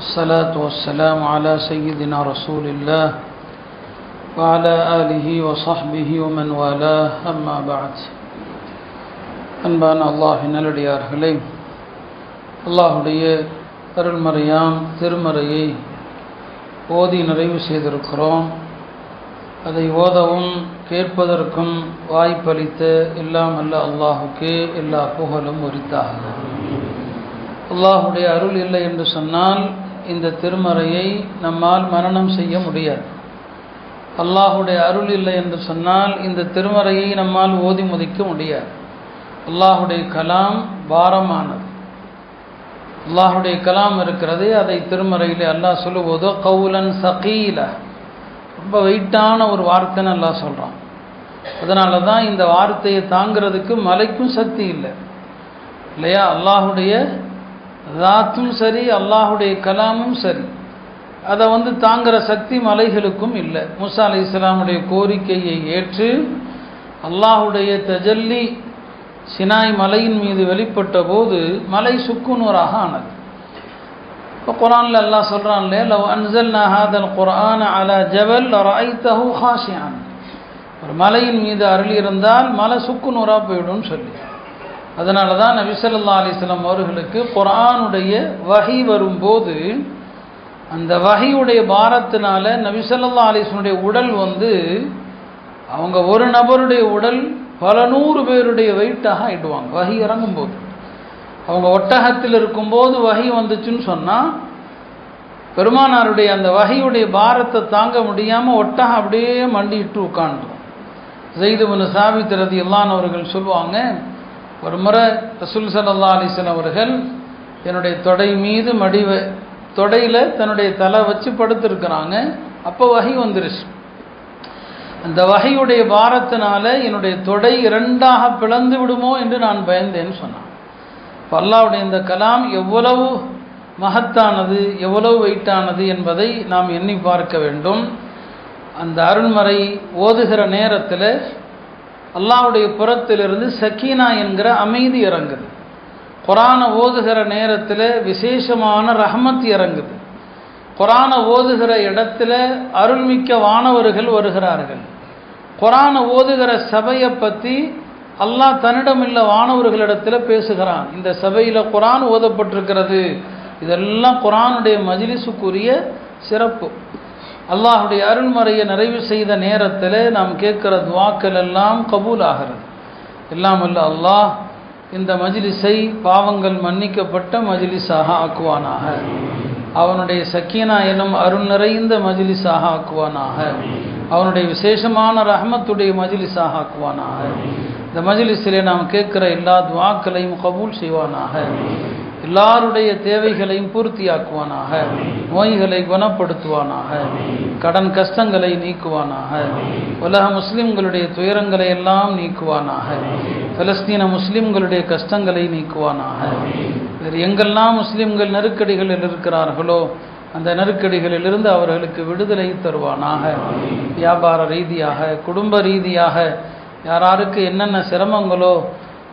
الصلاة والسلام على سيدنا رسول الله وعلى آله وصحبه ومن والاه أما بعد. அன்பான அல்லாஹ்வின் நல்லடியார்களே, அல்லாஹுடைய அருள்மறையாம் திருமறையை ஓதி நிறைவு செய்திருக்கிறோம். அதை ஓதவும் கேட்பதற்கும் வாய்ப்பளித்த எல்லாம் அல்ல அல்லாஹுக்கே எல்லா புகழும் உரித்தாகிறது. அல்லாஹுடைய அருள் இல்லை என்று சொன்னால் இந்த திருமறையை நம்மால் மனனம் செய்ய முடியாது. அல்லாஹுடைய அருள் இல்லை என்று சொன்னால் இந்த திருமறையை நம்மால் ஓதி முடிக்க முடியாது. அல்லாஹுடைய கலாம் பாரமானது. அல்லாஹுடைய கலாம் இருக்கிறது, அதை திருமறையிலே அல்லாஹ் சொல்லும்போது கவுலன் சகீல, ரொம்ப வெயிட்டான ஒரு வார்த்தைன்னு அல்லாஹ் சொல்கிறான். அதனால தான் இந்த வார்த்தையை தாங்கிறதுக்கு மலைக்கும் சக்தி இல்லை இல்லையா? அல்லாஹுடைய தாத்தும் சரி, அல்லாஹுடைய கலாமும் சரி, அதை தாங்குகிற சக்தி மலைகளுக்கும் இல்லை. மூசா அலைஹிஸ்ஸலாமுடைய கோரிக்கையை ஏற்று அல்லாஹுடைய தஜல்லி சினாய் மலையின் மீது வெளிப்பட்ட போது மலை சுக்குநூறாக ஆனது. இப்போ குர்ஆனில் அல்லாஹ் சொல்கிறான்லே, லவ் அன்ஸல்னா ஹாதல் குர்ஆன அலா ஜபல் லரஐதஹு ஹாஷிஅன், ஒரு மலையின் மீது அருள் இருந்தால் மலை சுக்குநூறாக போயிடும்னு சொல்லி. அதனால தான் நபி ஸல்லல்லாஹு அலைஹி வஸல்லம் அவர்களுக்கு குர்ஆனுடைய வஹி வரும்போது அந்த வஹியுடைய பாரத்தினால நபி ஸல்லல்லாஹு அலைஹி வஸல்லுடைய உடல் அவங்க ஒரு நபருடைய உடல் பல நூறு பேருடைய வெயிட்டாக ஆயிடுவாங்க. வஹி இறங்கும்போது அவங்க ஒட்டகத்தில் இருக்கும்போது வஹி வந்துச்சுன்னு சொன்னால் பெருமானாருடைய அந்த வஹியுடைய பாரத்தை தாங்க முடியாமல் ஒட்டகம் அப்படியே மண்டிட்டு உட்காந்துரும். ஸைத் இப்னு சாபித் ரலியல்லாஹு அன்ஹு அவர்கள் சொல்லுவாங்க, ஒரு முறை ரசூல் ஸல்லல்லாஹு அலைஹி வஸல்லம் அவர்கள் என்னுடைய தொடை மீது தொடையில் தன்னுடைய தலை வச்சு படுத்திருக்கிறாங்க. அப்போ வஹி வந்துருச்சு. அந்த வஹியுடைய பாரத்தினால என்னுடைய தொடை இரண்டாக பிளந்து விடுமோ என்று நான் பயந்தேன்னு சொன்னான். இப்போ அல்லாஹ்வுடைய இந்த கலாம் எவ்வளவு மகத்தானது, எவ்வளவு வெயிட்டானது என்பதை நாம் எண்ணி பார்க்க வேண்டும். அந்த அருள்மறை ஓதுகிற நேரத்தில் அல்லாஹ்வுடைய புறத்திலிருந்து சக்கீனா என்கிற அமைதி இறங்குது. குர்ஆனை ஓதுகிற நேரத்தில் விசேஷமான ரஹ்மத் இறங்குது. குர்ஆனை ஓதுகிற இடத்துல அருள்மிக்க வானவர்கள் வருகிறார்கள். குர்ஆனை ஓதுகிற சபையை பற்றி அல்லாஹ் தன்னிடமில்ல வானவர்களிடத்தில் பேசுகிறான். இந்த சபையில் குர்ஆன் ஓதப்பட்டிருக்கிறது, இதெல்லாம் குர்ஆனுடைய மஜ்லிஸுக்குரிய சிறப்பு. அல்லாஹுடைய அருள்மறையை நிறைவு செய்த நேரத்தில் நாம் கேட்குற துவாக்கள் எல்லாம் கபூல் ஆகிறது. எல்லாம் அல்ல அல்லாஹ் இந்த மஜ்லிஸை பாவங்கள் மன்னிக்கப்பட்ட மஜ்லிஸாக ஆக்குவானாக. அவனுடைய சக்கீனா எனும் அருள் நிறைந்த மஜ்லிஸாக ஆக்குவானாக. அவனுடைய விசேஷமான ரஹ்மத்துடைய மஜ்லிஸாக ஆக்குவானாக. இந்த மஜ்லிஸிலே நாம் கேட்குற எல்லா துவாக்களையும் கபூல் செய்வானாக. எல்லாருடைய தேவைகளையும் பூர்த்தியாக்குவானாக. நோய்களை குணப்படுத்துவானாக. கடன் கஷ்டங்களை நீக்குவானாக. உலக முஸ்லிம்களுடைய துயரங்களை எல்லாம் நீக்குவானாக. பலஸ்தீன முஸ்லிம்களுடைய கஷ்டங்களை நீக்குவானாக. வேறு எங்கெல்லாம் முஸ்லிம்கள் நெருக்கடிகளில் இருக்கிறார்களோ அந்த நெருக்கடிகளிலிருந்து அவர்களுக்கு விடுதலை தருவானாக. வியாபார ரீதியாக, குடும்ப ரீதியாக யாராருக்கு என்னென்ன சிரமங்களோ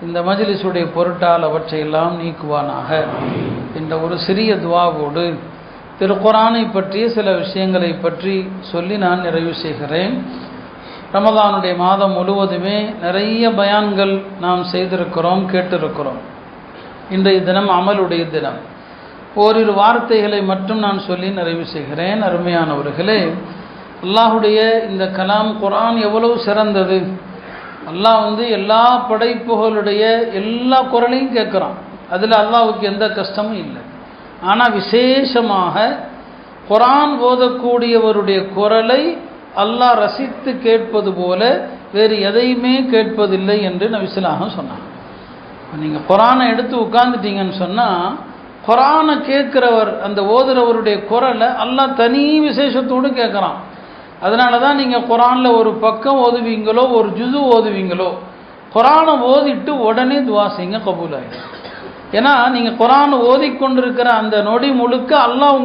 இந்த மஜ்லிஸுடைய பொருட்டால் அவற்றையெல்லாம் நீக்குவானாக என்ற ஒரு சிறிய துவாவோடு திருக்குர்ஆனை பற்றிய சில விஷயங்களை பற்றி சொல்லி நான் நிறைவு செய்கிறேன். ரமதானுடைய மாதம் முழுவதுமே நிறைய பயான்கள் நாம் செய்திருக்கிறோம், கேட்டிருக்கிறோம். இன்றைய தினம் அமலுடைய தினம். ஓரிரு வார்த்தைகளை மட்டும் நான் சொல்லி நிறைவு செய்கிறேன். அருமையானவர்களே, அல்லாஹுடைய இந்த கலாம் குர்ஆன் எவ்வளவு சிறந்தது. அல்லாஹ் எல்லா படைப்புகளுடைய எல்லா குரலையும் கேட்குறான். அதில் அல்லாஹ்வுக்கு எந்த கஷ்டமும் இல்லை. ஆனால் விசேஷமாக குர்ஆன் ஓதக்கூடியவருடைய குரலை அல்லாஹ் ரசித்து கேட்பது போல வேறு எதையுமே கேட்பதில்லை என்று நபி ஸல்லல்லாஹு அலைஹி வஸல்லம் சொன்னாங்க. நீங்கள் குர்ஆனை எடுத்து உட்கார்ந்துட்டீங்கன்னு சொன்னால் குர்ஆனை கேட்குறவர், அந்த ஓதுறவருடைய குரலை அல்லாஹ் தனி விசேஷத்தோடு கேட்குறான். அதனால தான் நீங்கள் குர்ஆனில் ஒரு பக்கம் ஓதுவீங்களோ ஒரு ஜுஸு ஓதுவீங்களோ குர்ஆனை ஓதிட்டு உடனே துவா செய்யுங்க, கபூல் ஆகிடும். ஏன்னா நீங்கள் குர்ஆனை ஓதிக்கொண்டிருக்கிற அந்த நொடி முழுக்க அல்லாஹ்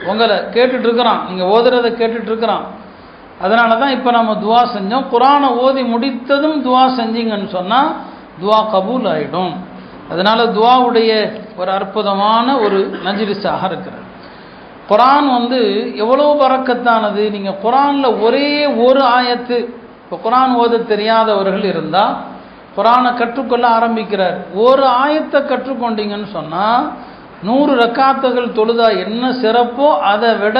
உங்களை கேட்டுட்ருக்கிறான், நீங்கள் ஓதுறதை கேட்டுட்ருக்கிறான். அதனால தான் இப்போ நம்ம துவா செஞ்சோம். குர்ஆனை ஓதி முடித்ததும் துவா செஞ்சீங்கன்னு சொன்னால் துவா கபூல் ஆகிடும். அதனால் துவாவுடைய ஒரு அற்புதமான ஒரு மஜ்லிஸாக இருக்கிறது. குர்ஆன் எவ்வளோ பரக்கத்தானது. நீங்கள் குர்ஆனில் ஒரே ஒரு ஆயத்து, இப்போ குர்ஆன் ஓத தெரியாதவர்கள் இருந்தால் குர்ஆனை கற்றுக்கொள்ள ஆரம்பிக்கிறார். ஒரு ஆயத்தை கற்றுக்கொண்டீங்கன்னு சொன்னால் 100 ரக்காத்துகள் தொழுதா என்ன சிறப்போ அதை விட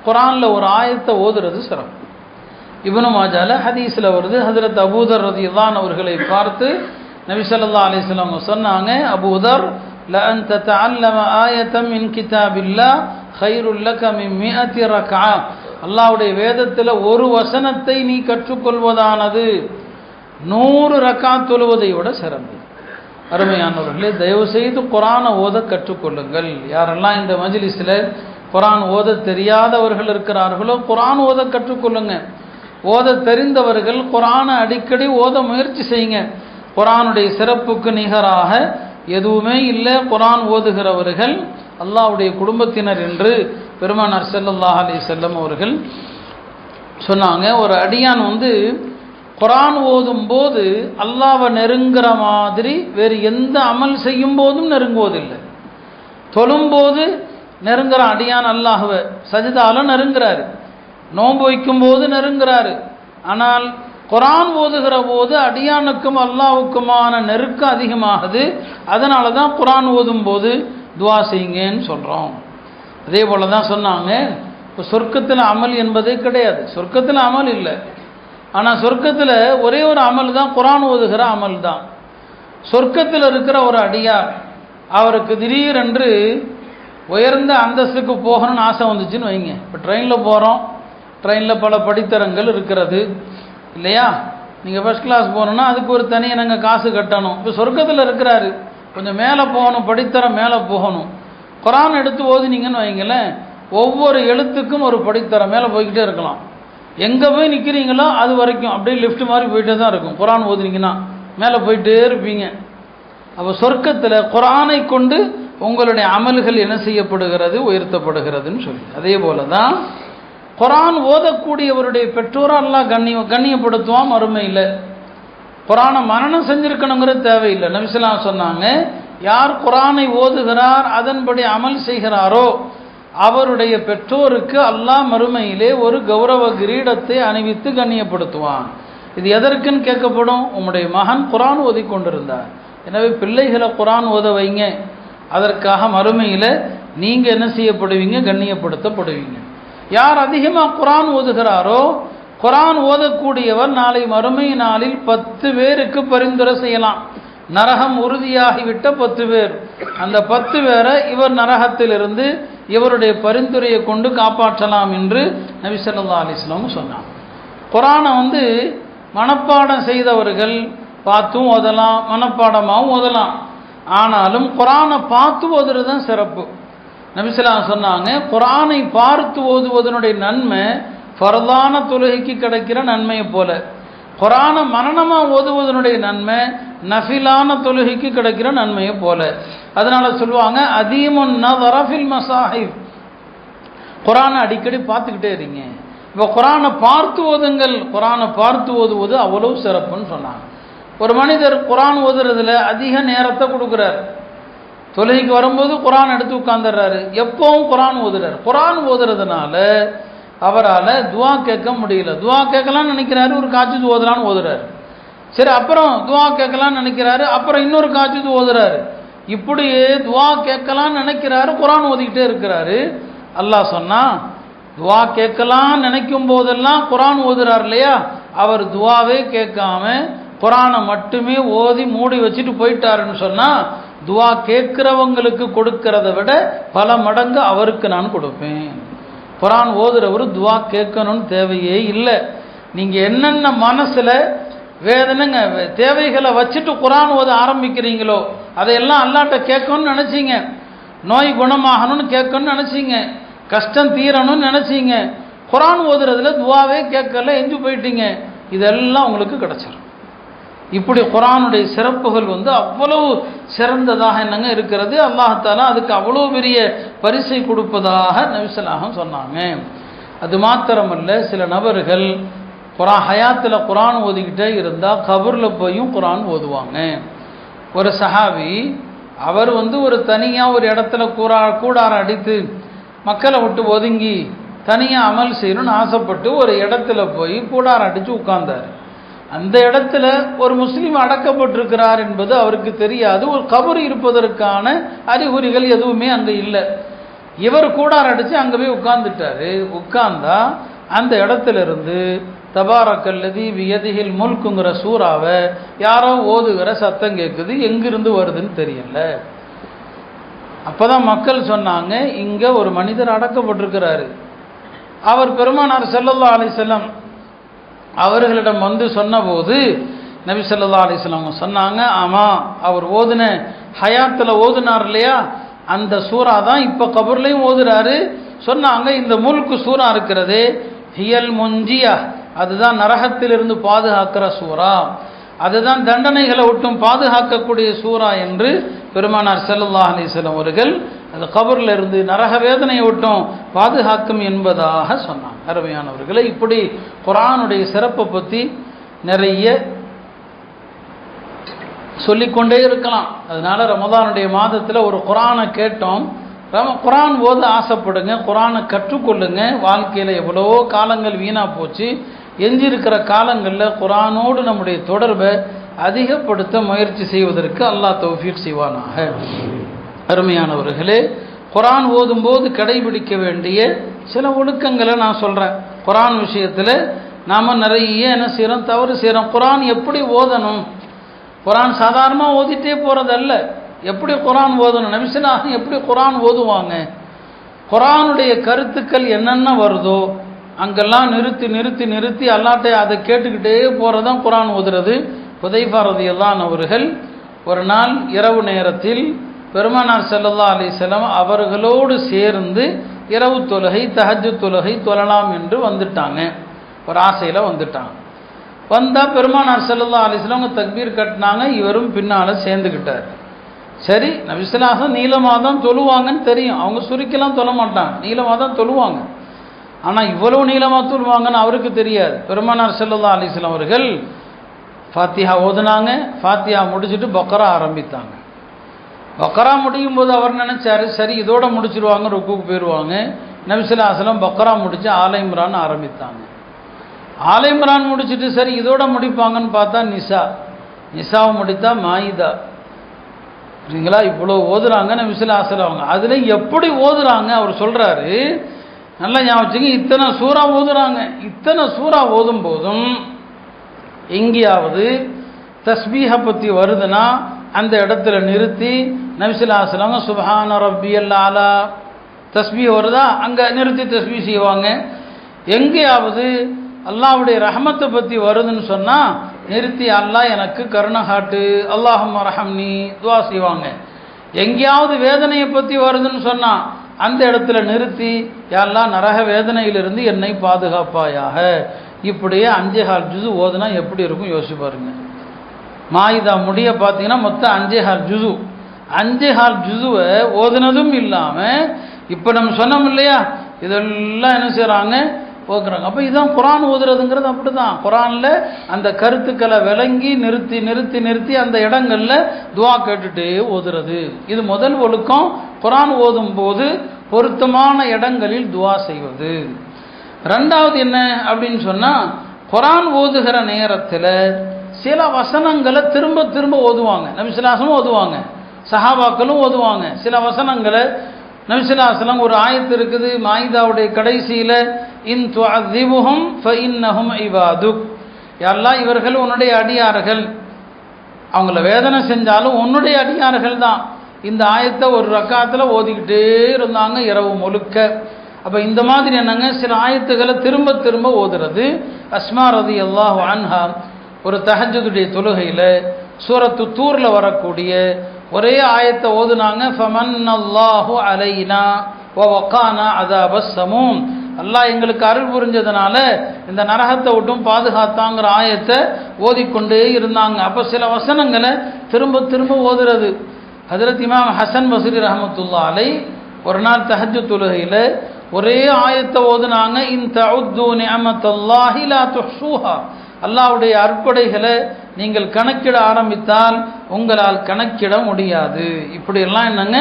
குர்ஆனில் ஒரு ஆயத்தை ஓதுறது சிறப்பு. இப்னு மாஜால ஹதீஸில் வருது, ஹஜ்ரத் அபூதர் ரலியல்லாஹு அவர்களை பார்த்து நபி ஸல்லல்லாஹு அலைஹி வஸல்லம் சொன்னாங்க, அபூதர் லஅன் ததஅல்லம ஆயத்தம் மின் கிதாபில்லாஹ் கைருல் லக மின் 100 ரக்ஆ, அல்லாஹ்வுடைய வேதத்தில் ஒரு வசனத்தை நீ கற்றுக்கொள்வதானது 100 ரக்காத் தொழுவதை விட சிறந்தது. அருமையானவர்களே, தயவு செய்து குர்ஆனை ஓத கற்றுக்கொள்ளுங்கள். யாரெல்லாம் இந்த மஜ்லிஸில் குர்ஆன் ஓத தெரியாதவர்கள் இருக்கிறார்களோ குர்ஆன் ஓத கற்றுக்கொள்ளுங்க. ஓத தெரிந்தவர்கள் குர்ஆனை அடிக்கடி ஓத முயற்சி செய்யுங்க. குர்ஆனுடைய சிறப்புக்கு நிகராக எதுவுமே இல்லை. குர்ஆன் ஓதுகிறவர்கள் அல்லாஹ்வுடைய குடும்பத்தினர் என்று பெருமானார் ஸல்லல்லாஹு அலைஹி வஸல்லம் அவர்கள் சொன்னாங்க. ஒரு அடியான் குர்ஆன் ஓதும் போது அல்லாஹ்வை நெருங்குற மாதிரி வேறு எந்த அமல் செய்யும் போதும் நெருங்குவதில்லை. தொழும்போது நெருங்குற அடியான் அல்லாஹ்வை, சஜிதால நெருங்குறாரு, நோன்பு வைக்கும் போது நெருங்குறாரு. ஆனால் குர்ஆன் ஓதுகிற போது அடியானுக்கும் அல்லாஹ்வுக்குமான நெருக்கம் அதிகமாகுது. அதனால தான் குர்ஆன் ஓதும் போது துவா செய்யுங்கன்னு சொல்கிறோம். அதே போல தான் சொன்னாங்க, இப்போ சொர்க்கத்தில் அமல் என்பதே கிடையாது, சொர்க்கத்தில் அமல் இல்லை. ஆனால் சொர்க்கத்தில் ஒரே ஒரு அமல் தான் குர்ஆன் ஓதுகிற அமல் தான். சொர்க்கத்தில் இருக்கிற ஒரு அடியார் அவருக்கு திடீரென்று உயர்ந்த அந்தஸ்துக்கு போகணும்னு ஆசை வந்துச்சுன்னு வைங்க. இப்போ ட்ரெயினில் போகிறோம், ட்ரெயினில் பல படித்தரங்கள் இருக்கிறது இல்லையா? நீங்கள் ஃபஸ்ட் கிளாஸ் போகணுன்னா அதுக்கு ஒரு தனியாக நாங்கள் காசு கட்டணும். இப்போ சொர்க்கத்தில் இருக்கிறாரு, கொஞ்சம் மேலே போகணும், படித்தரம் மேலே போகணும். குர்ஆன் எடுத்து ஓதுனீங்கன்னு வைங்களேன், ஒவ்வொரு எழுத்துக்கும் ஒரு படித்தரம் மேலே போய்கிட்டே இருக்கலாம். எங்கே போய் நிற்கிறீங்களோ அது வரைக்கும் அப்படியே லிஃப்ட் மாதிரி போயிட்டே தான் இருக்கும். குர்ஆன் ஓதுனீங்கன்னா மேலே போயிட்டே இருப்பீங்க. அப்போ சொர்க்கத்தில் குர்ஆனை கொண்டு உங்களுடைய அமல்கள் என்ன செய்யப்படுகிறது, உயர்த்தப்படுகிறதுன்னு சொல்லி. அதே போல தான் குர்ஆன் ஓதக்கூடியவருடைய பெற்றோரை அல்லாஹ் கண்ணியப்படுத்துவான் மறுமையில். குர்ஆனை மரணம் செஞ்சிருக்கணுங்கிறது தேவையில்லை. நபி ஸல்லல்லாஹு அலைஹி வஸல்லம் சொன்னாங்க, யார் குர்ஆனை ஓதுகிறார் அதன்படி அமல் செய்கிறாரோ அவருடைய பெற்றோருக்கு அல்லாஹ் மறுமையிலே ஒரு கௌரவ கிரீடத்தை அணிவித்து கண்ணியப்படுத்துவான். இது எதற்குன்னு கேட்கப்படும், உம்முடைய மகன் குர்ஆன் ஓதி கொண்டிருந்தார், எனவே பிள்ளைகளை குர்ஆன் ஓத வைங்க, அதற்காக மறுமையில் நீங்கள் என்ன செய்யப்படுவீங்க, கண்ணியப்படுத்தப்படுவீங்க. யார் அதிகமாக குர்ஆன் ஓதுகிறாரோ குர்ஆன் ஓதக்கூடியவர் நாளை மறுமை நாளில் 10 பேருக்கு பரிந்துரை செய்யலாம். நரகம் உறுதியாகிவிட்ட 10 பேர், அந்த 10 பேரை இவர் நரகத்திலிருந்து இவருடைய பரிந்துரையை கொண்டு காப்பாற்றலாம் என்று நபி ஸல்லல்லாஹு அலைஹி வஸல்லம் சொன்னார். குர்ஆனை மனப்பாடம் செய்தவர்கள் பார்த்தும் ஓதலாம், மனப்பாடமாகவும் ஓதலாம். ஆனாலும் குர்ஆனை பார்த்து ஓதுறது தான் சிறப்பு. நபி ஸல்லல்லாஹு அலைஹி வஸல்லம் சொன்னாங்க, குர்ஆனை பார்த்து ஓதுவதனுடைய நன்மை ஃபர்தான தொழுகைக்கு கிடைக்கிற நன்மையை போல, குர்ஆனை மனனமாக ஓதுவதனுடைய நன்மை நஃபிலான தொழுகைக்கு கிடைக்கிற நன்மையை போல. அதனால சொல்லுவாங்க, அதீமுன் நஸர ஃபில் மஸாஹிப், குர்ஆனை அடிக்கடி பார்த்துக்கிட்டே இருங்க. இப்போ குர்ஆனை பார்த்து ஓதுங்கள், குர்ஆனை பார்த்து ஓதுவது அவ்வளவு சிறப்புன்னு சொன்னாங்க. ஒரு மனிதர் குர்ஆன் ஓதுறதுல அதிக நேரத்தை கொடுக்குறார், தொழுகைக்கு வரும்போது குர்ஆன் எடுத்து உட்கார்ந்துடுறாரு, எப்பவும் குர்ஆன் ஓதுறாரு. குர்ஆன் ஓதுறதுனால அவரால் துவா கேட்க முடியல. துவா கேட்கலான்னு நினைக்கிறாரு, ஒரு காட்சி ஓதலான்னு ஓதுறாரு. சரி, அப்புறம் துவா கேட்கலான்னு நினைக்கிறாரு, அப்புறம் இன்னொரு காட்சி ஓதுறாரு. இப்படியே துவா கேட்கலான்னு நினைக்கிறாரு, குர்ஆன் ஓதிக்கிட்டே இருக்கிறாரு. அல்லாஹ் சொன்னா, துவா கேட்கலான்னு நினைக்கும் போதெல்லாம் குர்ஆன் ஓதுறார் இல்லையா, அவர் துவாவே கேட்காம குர்ஆனை மட்டுமே ஓதி மூடி வச்சுட்டு போயிட்டாருன்னு சொன்னா, துவா கேட்கிறவங்களுக்கு கொடுக்கிறத விட பல மடங்கு அவருக்கு நான் கொடுப்பேன். குர்ஆன் ஓதுறவர் துவா கேட்கணும்னு தேவையே இல்லை. நீங்கள் என்னென்ன மனசில் வேதனைங்க தேவைகளை வச்சுட்டு குர்ஆன் ஓத ஆரம்பிக்கிறீங்களோ அதையெல்லாம் அல்லாஹ்ட்ட கேட்கணும்னு நினச்சிங்க, நோய் குணமாகணும்னு கேட்கணும்னு நினச்சிங்க, கஷ்டம் தீரணும்னு நினச்சிங்க, குர்ஆன் ஓதுறதுல துவாவே கேட்கல, எஞ்சி போயிட்டீங்க, இதெல்லாம் உங்களுக்கு கிடச்சிடும். இப்படி குர்ஆனுடைய சிறப்புகள் அவ்வளவு சிறந்ததாக என்னங்க இருக்கிறது. அல்லாஹ் தஆலா அதுக்கு அவ்வளோ பெரிய பரிசை கொடுப்பதாக நபி ஸல்லல்லாஹு அலைஹி வஸல்லம் சொன்னாங்க. அது மாத்திரமல்ல, சில நபர்கள் ஹயாத்தில் குர்ஆன் ஓதிக்கிட்டே இருந்தால் கபரில் போயும் குர்ஆன் ஓதுவாங்க. ஒரு சஹாபி, அவர் ஒரு தனியாக ஒரு இடத்துல கூடாரம் அடித்து மக்களை விட்டு ஒதுங்கி தனியாக அமல் செய்யணும்னு ஆசைப்பட்டு ஒரு இடத்துல போய் கூடாரம் அடித்து உட்கார்ந்தார். அந்த இடத்துல ஒரு முஸ்லீம் அடக்கப்பட்டிருக்கிறார் என்பது அவருக்கு தெரியாது. ஒரு கபர் இருப்பதற்கான அறிகுறிகள் எதுவுமே அங்கே இல்லை. இவர் கூடாரம் அடித்து அங்கே போய் உட்கார்ந்துட்டாரு. உட்கார்ந்தா அந்த இடத்துல இருந்து தபாரக்கல்லதி வியதிகில் முல்குங்கிற சூறாவை யாரோ ஓதுகிற சத்தம் கேட்குது. எங்கிருந்து வருதுன்னு தெரியல. அப்போதான் மக்கள் சொன்னாங்க, இங்கே ஒரு மனிதர் அடக்கப்பட்டிருக்கிறாரு. அவர் பெருமானார் ஸல்லல்லாஹு அலைஹி வஸல்லம் அவர்களிடம் வந்து சொன்னபோது நபி ஸல்லல்லாஹு அலைஹி வஸல்லம் சொன்னாங்க, ஆமாம், அவர் ஓதுன ஹயாத்தில் ஓதுனார் இல்லையா, அந்த சூறா தான் இப்போ கபர்லையும் ஓதுறாரு. சொன்னாங்க, இந்த முல்கு சூறா இருக்கிறது ஹியல் முஞ்சியா, அதுதான் நரகத்திலிருந்து பாதுகாக்கிற சூறா, அதுதான் தண்டனைகளை விட்டும் பாதுகாக்கக்கூடிய சூறா என்று பெருமானார் ஸல்லல்லாஹு அலைஹி வஸல்லம் அவர்கள் அந்த கபரில் இருந்து நரக வேதனையை விட்டும் பாதுகாக்கும் என்பதாக சொன்னாங்க. அருமையானவர்களே, இப்படி குர்ஆனுடைய சிறப்பை பற்றி நிறைய சொல்லிக்கொண்டே இருக்கலாம். அதனால ரமதானுடைய மாதத்தில் ஒரு குர்ஆனை கேட்டோம். குர்ஆன் ஓத ஆசைப்படுங்க, குர்ஆனை கற்றுக்கொள்ளுங்க. வாழ்க்கையில் எவ்வளவோ காலங்கள் வீணாக போச்சு. எஞ்சிருக்கிற காலங்களில் குர்ஆனோடு நம்முடைய தொடர்பை அதிகப்படுத்த முயற்சி செய்வதற்கு அல்லாஹ் தௌஃபீக் செய்வானாக. அருமையானவர்களே, குர்ஆன் ஓதும்போது கடைபிடிக்க வேண்டிய சில ஒழுக்கங்களை நான் சொல்கிறேன். குர்ஆன் விஷயத்தில் நாம் நிறைய என்ன செய்கிறோம், தவறு செய்கிறோம். குர்ஆன் எப்படி ஓதணும்? குர்ஆன் சாதாரணமாக ஓதிட்டே போகிறதல்ல. எப்படி குர்ஆன் ஓதணும்? நபி ஸல்லல்லாஹு எப்படி குர்ஆன் ஓதுவாங்க? குர்ஆனுடைய கருத்துக்கள் என்னென்ன வருதோ அங்கெல்லாம் நிறுத்தி நிறுத்தி நிறுத்தி அல்லாஹ்ட்ட அதை கேட்டுக்கிட்டே போகிறது தான் குர்ஆன் ஓதுறது. ஹுதைஃபா ரலியல்லாஹு அன்ஹு அவர்கள் ஒரு நாள் இரவு நேரத்தில் பெருமானார் ஸல்லல்லாஹு அலைஹி வஸல்லம் அவர்களோடு சேர்ந்து இரவு தொழுகை தஹஜ்ஜுத் தொழுகை தொழலாம் என்று வந்துட்டாங்க. ஒரு ஆசையில் வந்துட்டாங்க. வந்தால் பெருமானார் ஸல்லல்லாஹு அலைஹி வஸல்லம் தக்பீர் கட்டினாங்க. இவரும் பின்னால் சேர்ந்துக்கிட்டார். சரி, நபி ஸல்லல்லாஹு அலைஹி வஸல்லம் நீளமாக தான் தொழுவாங்கன்னு தெரியும். அவங்க சுருக்கெல்லாம் தொழ மாட்டாங்க, நீளமாக தான் தொழுவாங்க. ஆனால் இவ்வளவு நீளமாக தொழுவாங்கன்னு அவருக்கு தெரியாது. பெருமானார் ஸல்லல்லாஹு அலைஹி வஸல்லம் அவர்கள் ஃபாத்திஹா ஓதுனாங்க. ஃபாத்திஹா முடிச்சுட்டு பக்ரா ஆரம்பித்தாங்க. பக்ரா முடியும் போது அவர் நினைச்சாரு, சரி இதோட முடிச்சிருவாங்க, ருக்குக்கு போயிடுவாங்க. நபி ஸல்லல்லாஹு அலைஹி வஸல்லம் பக்ரா முடிச்சு ஆல இம்ரான் ஆரம்பித்தாங்க. ஆல இம்ரான் முடிச்சுட்டு சரி இதோட முடிப்பாங்கன்னு பார்த்தா நிசாவை முடித்தா மாயிதா. சரிங்களா? இவ்வளோ ஓதுறாங்க நபி ஸல்லல்லாஹு அலைஹி வஸல்லம். அவங்க அதில் எப்படி ஓதுறாங்க அவர் சொல்கிறாரு, நல்லா ஞாபகம் வச்சுங்க. இத்தனை சூறா ஓதுறாங்க. இத்தனை சூறா ஓதும் போதும் எங்கேயாவது தஸ்பீஹை பற்றி வருதுன்னா அந்த இடத்துல நிறுத்தி நபி ஸல்லல்லாஹு அலைஹி வஸல்லம் சுப்ஹான ரப்பியல் ஆலா தஸ்பீஹ் வருதா அங்கே நிறுத்தி தஸ்பீஹ் செய்வாங்க. எங்கேயாவது அல்லாஹ்வுடைய ரஹமத்தை பற்றி வருதுன்னு சொன்னால் நிறுத்தி அல்லாஹ் எனக்கு கருணை காட்டு, அல்லாஹும்ம ரஹம்னி துவா செய்வாங்க. எங்கேயாவது வேதனையை பற்றி வருதுன்னு சொன்னால் அந்த இடத்துல நிறுத்தி யா அல்லாஹ் நரக வேதனையிலிருந்து என்னை பாதுகாப்பாயாக. இப்படியே 5 ஜுஸு ஓதுனா எப்படி இருக்கும் யோசிச்சு பாருங்க. மாயிதா முடிய பார்த்தீங்கன்னா மொத்தம் 5 ஜுஸு. 5 ஜுஸுவை ஓதுனதும் இல்லாமல் இப்போ நம்ம சொன்னோம் இல்லையா, இதெல்லாம் என்ன செய்கிறாங்க, ஓதுறாங்க. அப்போ இதுதான் குர்ஆன் ஓதுறதுங்கிறது. அப்படி தான் குர்ஆனில் அந்த கருத்துக்களை விளங்கி நிறுத்தி நிறுத்தி நிறுத்தி அந்த இடங்களில் துவா கேட்டுட்டே ஓதுறது. இது முதல் ஒழுக்கம். குர்ஆன் ஓதும் போது பொருத்தமான இடங்களில் துவா செய்வது. ரெண்டாவது என்ன அப்படின்னு சொன்னால், குர்ஆன் ஓதுகிற நேரத்தில் சில வசனங்களை திரும்ப திரும்ப ஓதுவாங்க. நபி ஸல்லல்லாஹு அலைஹி வஸல்லம் ஓதுவாங்க, சஹாபாக்களும் ஓதுவாங்க. சில வசனங்களை நபி ஸல்லல்லாஹு அலைஹி வஸல்லம் ஒரு ஆயத்து இருக்குது மாயிதாவுடைய கடைசியில், இன் துஅذிபுஹும் ஃபஇன்னஹும் இபாதுக், யா அல்லாஹ் இவர்கள் உன்னுடைய அடியார்கள், அவங்கள வேதனை செஞ்சாலும் உன்னுடைய அடியார்கள் தான். இந்த ஆயத்தை ஒரு ரக்காத்தில் ஓதிக்கிட்டே இருந்தாங்க இரவு முழுக்க. அப்போ இந்த மாதிரி என்னங்க சில ஆயத்துக்களை திரும்ப திரும்ப ஓதுறது. அஸ்மா ரலியல்லாஹு அன்ஹா ஒரு தஹஜ்ஜுடைய தொழுகையில் சூரத்து தூரில் வரக்கூடிய ஒரே ஆயத்தை ஓதுனாங்க. ஃபமன்னல்லாஹு அலைனா வ வகானா அஸாபஸ் ஸமூம், அல்லாஹ் எங்களுக்கு அருள் புரிஞ்சதுனால இந்த நரகத்தை விட்டும் பாதுகாத்தாங்கிற ஆயத்தை ஓதிக்கொண்டே இருந்தாங்க. அப்போ சில வசனங்களை திரும்ப திரும்ப ஓதுறது. ஹஜ்ரத் இமாம் ஹசன் பஸ்ரி ரஹ்மத்துல்லாஹி அலைஹி ஒரு நாள் தஹஜ்ஜுத் தொழுகையில் ஒரே ஆயத்தை ஓதுனாங்க. இன் தஉது நிஅமத்தல்லாஹி லா துஹ்ஸூஹா, அல்லாஹ்வுடைய அற்புடைகளை நீங்கள் கணக்கிட ஆரம்பித்தால் உங்களால் கணக்கிட முடியாது. இப்படியெல்லாம் என்னங்க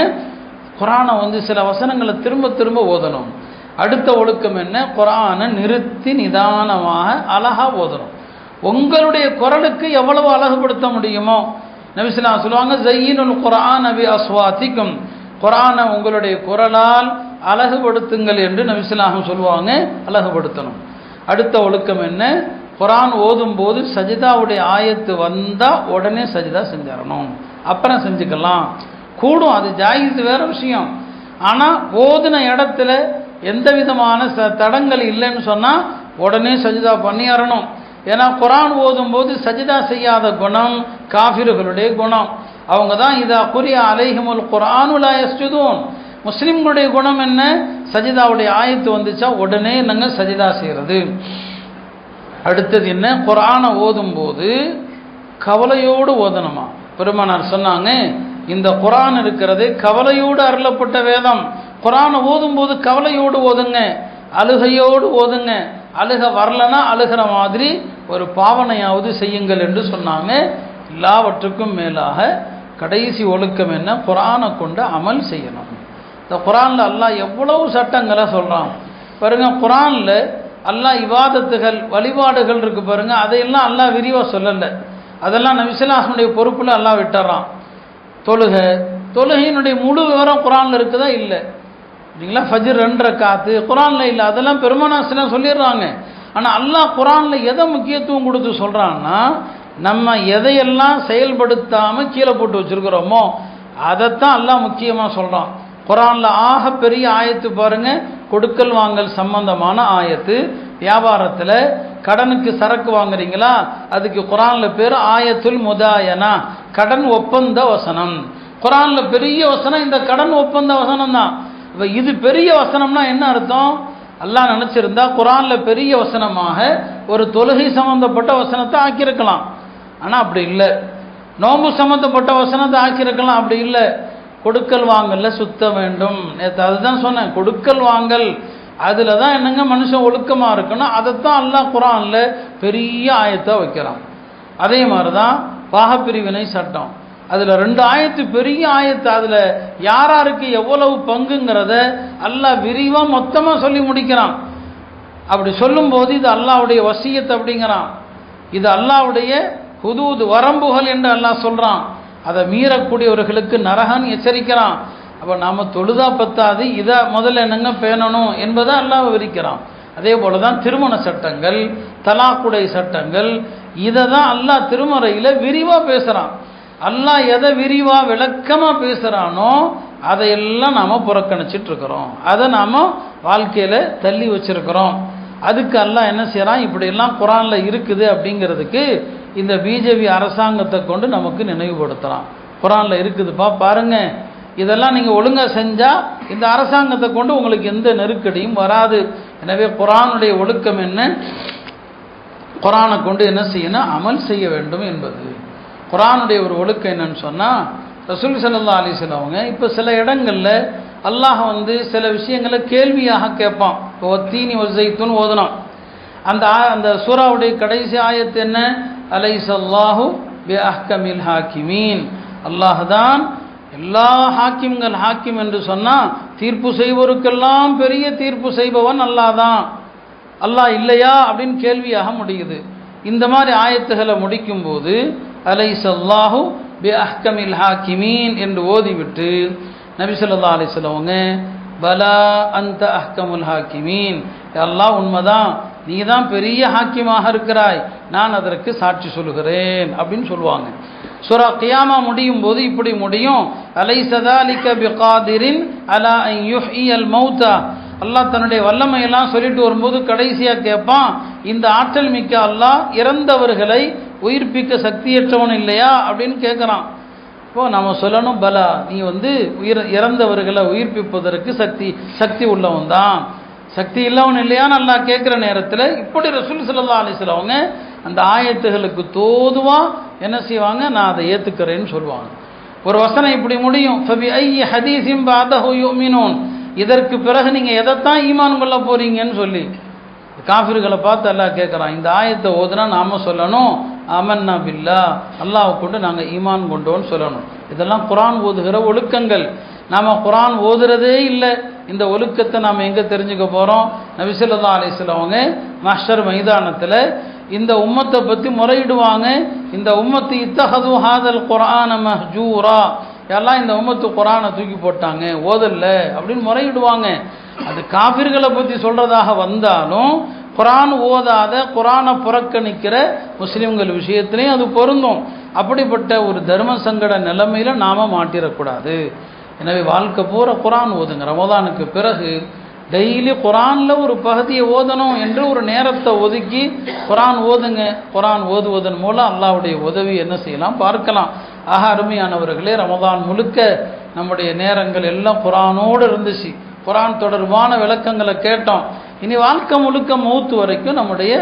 குர்ஆனை வந்து சில வசனங்களை திரும்ப திரும்ப ஓதணும். அடுத்த ஒழுக்கம் என்ன? குர்ஆனை நிறுத்தி நிதானமாக அழகா ஓதணும். உங்களுடைய குரலுக்கு எவ்வளவு அழகுபடுத்த முடியுமோ, நபி ஸல்லல்லாஹு அலைஹி வஸல்லம் சொல்லுவாங்க, ஸய்யினுல் குர்ஆன பி அஸ்வாதிக்கும், குர்ஆனை உங்களுடைய குரலால் அழகுபடுத்துங்கள் என்று நபி ஸல்லல்லாஹு அலைஹி வஸல்லம் சொல்லுவாங்க. அழகுபடுத்தணும். அடுத்த ஒழுக்கம் என்ன? குர்ஆன் ஓதும்போது சஜிதாவுடைய ஆயத்து வந்தால் உடனே சஜிதா செஞ்சிடணும். அப்புறம் செஞ்சுக்கலாம் கூடும், அது ஜாயிஸ், வேற விஷயம். ஆனால் ஓதுன இடத்துல எந்த விதமான தடங்கள் இல்லைன்னு சொன்னால் உடனே சஜிதா பண்ணிடணும். ஏன்னா குர்ஆன் ஓதும்போது சஜிதா செய்யாத குணம் காஃபிர்களுடைய குணம். அவங்க தான் இதா குரியா அலைஹிமுல் குர்ஆனு லா யஸ்ஜுதூன். முஸ்லிம்களுடைய குணம் என்ன? சஜிதாவுடைய ஆயத்து வந்துச்சா உடனே நாங்கள் சஜிதா செய்கிறது. அடுத்தது என்ன? குர்ஆனை ஓதும்போது கவலையோடு ஓதணுமா. பெருமானார் சொன்னாங்க, இந்த குர்ஆன் இருக்கிறது கவலையோடு அருளப்பட்ட வேதம். குர்ஆனை ஓதும்போது கவலையோடு ஓதுங்க, அழுகையோடு ஓதுங்க. அழுக வரலனா அழுகிற மாதிரி ஒரு பாவனையாவது செய்யுங்கள் என்று சொன்னாங்க. எல்லாவற்றுக்கும் மேலாக கடைசி ஒழுக்கம் என்ன? குர்ஆனை கொண்டு அமல் செய்யணும். இந்த குர்ஆனில் அல்லாஹ் எவ்வளவு சட்டங்களை சொல்கிறான் பாருங்க. குர்ஆனில் அல்லாஹ் இபாதத்துகள் வழிபாடுகள் இருக்கு பாருங்க, அதையெல்லாம் அல்லாஹ் விரிவாக சொல்லலை. அதெல்லாம் நபி ஸல்லல்லாஹு அலைஹி வஸல்லம் பொறுப்பில் அல்லாஹ் விட்டுறான். தொழுகையினுடைய முழு விவரம் குர்ஆனில் இருக்குதா? இல்லை இல்லைங்களா? ஃபஜ்ர் 2 ரக்காத்து குர்ஆனில் இல்லை, அதெல்லாம் பெருமானார் சொல்லிடுறாங்க. ஆனால் அல்லாஹ் குர்ஆனில் எதை முக்கியத்துவம் கொடுத்து சொல்கிறான்னா, நம்ம எதையெல்லாம் செயல்படுத்தாமல் கீழே போட்டு வச்சுருக்கிறோமோ அதைத்தான் அல்லாஹ் முக்கியமாக சொல்கிறான். குர்ஆனில் ஆக பெரிய ஆயத்து பாருங்க, கொடுக்கல் வாங்கல் சம்பந்தமான ஆயத்து. வியாபாரத்தில் கடனுக்கு சரக்கு வாங்குறீங்களா, அதுக்கு குர்ஆனில் பேர் ஆயத்துல் முதாயனா, கடன் ஒப்பந்த வசனம். குர்ஆனில் பெரிய வசனம் இந்த கடன் ஒப்பந்த வசனம் தான். இப்போ இது பெரிய வசனம்னா என்ன அர்த்தம்? அல்லாஹ் நினச்சிருந்தா குர்ஆனில் பெரிய வசனமாக ஒரு தொழுகை சம்மந்தப்பட்ட வசனத்தை ஆக்கியிருக்கலாம். ஆனால் அப்படி இல்லை. நோம்பு சம்மந்தப்பட்ட வசனத்தை ஆக்கியிருக்கலாம், அப்படி இல்லை. கொடுக்கல் வாங்கல்ல சுத்த வேண்டும். நேற்று அதுதான் சொன்னேன், கொடுக்கல் வாங்கல் அதில் தான் என்னங்க மனுஷன் ஒழுக்கமாக இருக்கணும். அதைத்தான் அல்லாஹ் குர்ஆனில் பெரிய ஆயத்தாக வைக்கிறான். அதே மாதிரி தான் பாகப்பிரிவினை சட்டம், அதில் 2 ஆயத்து பெரிய ஆயத்து. அதில் யாராருக்கு எவ்வளவு பங்குங்கிறத அல்லாஹ் விரிவாக மொத்தமாக சொல்லி முடிக்கிறான். அப்படி சொல்லும்போது இது அல்லாஹ்வுடைய வசியத் அப்படிங்கிறான். இது அல்லாஹ்வுடைய ஹுதூத் வரம்புகள் என்று அல்லாஹ் சொல்கிறான். அதை மீறக்கூடியவர்களுக்கு நரகன் எச்சரிக்கிறான். அப்போ நாம் தொழுதா பத்தாது, இதை முதல்ல என்னங்க பேணணும் என்பதை அல்லாஹ் விவரிக்கிறான். அதே போல தான் திருமண சட்டங்கள், தலாக்குடை சட்டங்கள், இதை தான் அல்லாஹ் திருமறையில் விரிவாக பேசுகிறான். அல்லாஹ் எதை விரிவாக விளக்கமாக பேசுகிறானோ அதையெல்லாம் நாம் புறக்கணிச்சிட்டு இருக்கிறோம், அதை நாம் வாழ்க்கையில் தள்ளி வச்சிருக்கிறோம். அதுக்கு அல்லாஹ் என்ன செய்கிறான்? இப்படியெல்லாம் குர்ஆனில் இருக்குது அப்படிங்கிறதுக்கு இந்த பிஜேபி அரசாங்கத்தை கொண்டு நமக்கு நினைவுபடுத்துகிறான். குர்ஆனில் இருக்குதுப்பா பாருங்க, இதெல்லாம் நீங்கள் ஒழுங்காக செஞ்சால் இந்த அரசாங்கத்தை கொண்டு உங்களுக்கு எந்த நெருக்கடியும் வராது. எனவே குர்ஆனுடைய ஒழுக்கம் என்ன? குர்ஆனை கொண்டு என்ன செய்யணும்? அமல் செய்ய வேண்டும் என்பது குர்ஆனுடைய ஒரு ஒழுக்கம். என்னன்னு சொன்னால், ரசூல் ஸல்லல்லாஹு அலைஹி வஸல்லம் அவங்க இப்போ சில இடங்களில் அல்லாஹ் சில விஷயங்களை கேள்வியாக கேட்பான். இப்போ தீனி வஸைத்துன் ஓதணும். அந்த சூராவுடைய கடைசி ஆயத்து என்ன? அலைஸல்லாஹு பி அஹ்கமில் ஹாக்கிமீன். அல்லாஹ் தான் எல்லா ஹாக்கிம்கள். ஹாக்கிம் என்று சொன்னால் தீர்ப்பு செய்வோருக்கெல்லாம் பெரிய தீர்ப்பு செய்பவன் அல்லாஹ் தான். அல்லாஹ் இல்லையா அப்படின்னு கேள்வியாக முடியுது. இந்த மாதிரி ஆயத்துகளை முடிக்கும்போது அலைஸல்லாஹு பி அஹ்கமில் ஹாக்கிமீன் என்று ஓதிவிட்டு நபி ஸல்லல்லாஹு அலைஹி வஸல்லம் அவங்க பலா அன்த அஹ்கமுல் ஹாக்கிமீன், அல்லாஹ் உண்மைதான், நீ தான் பெரிய ஹாக்கிமாக இருக்கிறாய், நான் அதற்கு சாட்சி சொல்கிறேன் அப்படின்னு சொல்லுவாங்க. சூரா கியாமா முடியும் போது இப்படி முடியும், அலைஸ ஸாலிக பிகாதிரின் அலா அன் யுஹ்யியல் மௌதா. அல்லாஹ் தன்னுடைய வல்லமையெல்லாம் சொல்லிட்டு வரும்போது கடைசியாக கேட்பான், இந்த ஆற்றல் மிக்க அல்லாஹ் இறந்தவர்களை உயிர்ப்பிக்க சக்தியற்றவன் இல்லையா அப்படின்னு கேட்குறான். இப்போ நம்ம சொல்லணும், பலா, நீ இறந்தவர்களை உயிர்ப்பிப்பதற்கு சக்தி உள்ளவன் தான், சக்தி இல்லவன் இல்லையான்னு அல்லாஹ் கேட்குற நேரத்தில் இப்படி ரசூல் ஸல்லல்லாஹு அலைஹி வஸல்லம் அவங்க அந்த ஆயத்துகளுக்கு தோதுவாக என்ன செய்வாங்க? நான் அதை ஏற்றுக்கிறேன்னு சொல்லுவாங்க. ஒரு வசனம் இப்படி முடியும், ஃபபி ஐயி ஹதீஸின் பஅதஹு யுமினூன், இதற்கு பிறகு நீங்கள் எதைத்தான் ஈமான் கொள்ள போறீங்கன்னு சொல்லி காஃபிர்களை பார்த்து அல்லாஹ் கேட்குறான். இந்த ஆயத்தை ஓதுனா நாம சொல்லணும், ஆமன்னா பில்லா, அல்லாஹ் கொண்டு நாங்கள் ஈமான் கொண்டோன்னு சொல்லணும். இதெல்லாம் குர்ஆன் ஓதுகிற ஒழுக்கங்கள். நாம் குர்ஆன் ஓதுறதே இல்லை. இந்த ஒழுக்கத்தை நாம் எங்கே தெரிஞ்சுக்க போகிறோம்? நபி ஸல்லல்லாஹு அலைஹி வஸல்லம் அவங்க மஹ்ஷர் மைதானத்தில் இந்த உம்மத்தை பற்றி முறையிடுவாங்க. இந்த உம்மத்து இத்தஹது ஹாதல் குர்ஆன மஹ்ஜூரா, எல்லாம் இந்த உம்மத்து குர்ஆனை தூக்கி போட்டாங்க, ஓதல்ல அப்படின்னு முறையிடுவாங்க. அது காஃபிர்களை பற்றி சொல்கிறதாக வந்தாலும் குர்ஆன் ஓதாத, குர்ஆனை புறக்கணிக்கிற முஸ்லீம்கள் விஷயத்திலையும் அது பொருந்தும். அப்படிப்பட்ட ஒரு தர்ம சங்கட நிலைமையில் நாம் மாட்டிடக்கூடாது. எனவே வாழ்க்கை பூரா குர்ஆன் ஓதுங்க. ரமதானுக்கு பிறகு டெய்லி குர்ஆனில் ஒரு பகுதியை ஓதணும் என்று ஒரு நேரத்தை ஒதுக்கி குர்ஆன் ஓதுங்க. குர்ஆன் ஓதுவதன் மூலம் அல்லாஹ்வுடைய உதவி என்ன செய்யலாம் பார்க்கலாம். ஆக அருமையானவர்களே, ரமதான் முழுக்க நம்முடைய நேரங்கள் எல்லாம் குர்ஆனோடு இருந்துச்சு. குர்ஆன் தொடர்பான விளக்கங்களை கேட்டோம். இனி வாழ்க்கை முழுக்க மௌத்து வரைக்கும் நம்முடைய